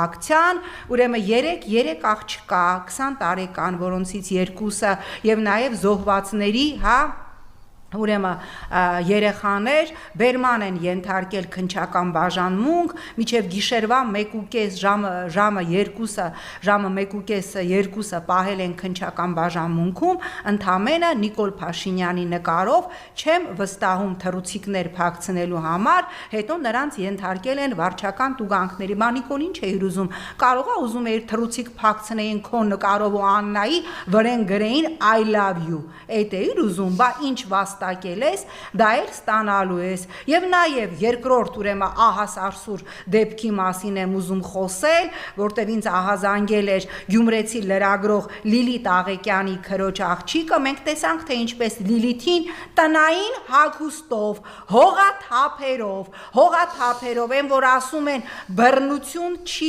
ակցիան, ուրեմն 3 աղջկա 20 տարեկան, որոնցից 2-ը եւ նաեւ զոհվածների, ուրեմն երեխաներ բերման են ենթարկել քննչական բաժանմունք, միջև գիշերվա 1:30 ժամը 1:30-2-ը պահել են քննչական բաժանմունքում, ընդամենը Նիկոլ Փաշինյանի նկարով չեմ վստահում թռուցիկներ փակցնելու համար, հետո նրանց ենթարկել են վարչական տուգանքների։ Բա Նիկոլ ինչ է ուզում, կարող է ուզում էր թռուցիկ փակցնեին քո նկարով ու Աննայի վրեն գրեին I love you, այդ է ուզում, բա ինչ վաստակել ես, դա էլ ստանալու ես։ Եվ նաև երկրորդ ուրեմն Ահա Սարսուր դեպքի մասին եմ ուզում խոսել, որտեղ ինձ ահազանգել էր գյումրեցի լրագրող Լիլիթ Աղեկյանի քրոջ աղջիկը, մենք տեսանք թե ինչպես Լիլիթին տնային հագուստով, հողաթափերով, են որ ասում են բռնություն չի